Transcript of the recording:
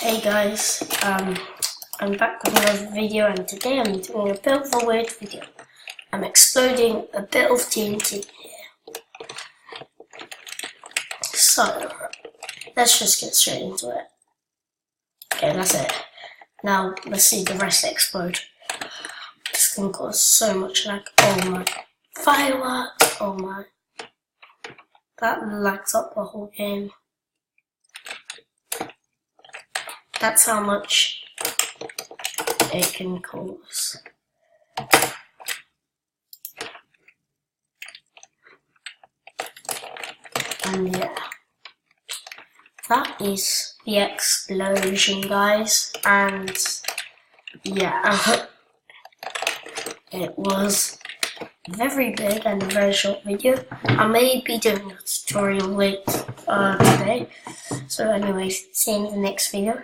Hey guys, I'm back with another video, and today I'm doing a bit of a weird video. I'm exploding a bit of TNT here. So, let's just get straight into it. Okay, that's it. Now, let's see the rest explode. This can cause so much lag. Oh my. Fireworks! Oh my. That lags up the whole game. That's how much it can cause. And yeah, that is the explosion, guys. And yeah, it was very big and a very short video. I may be doing a tutorial late today. So anyways, see you in the next video.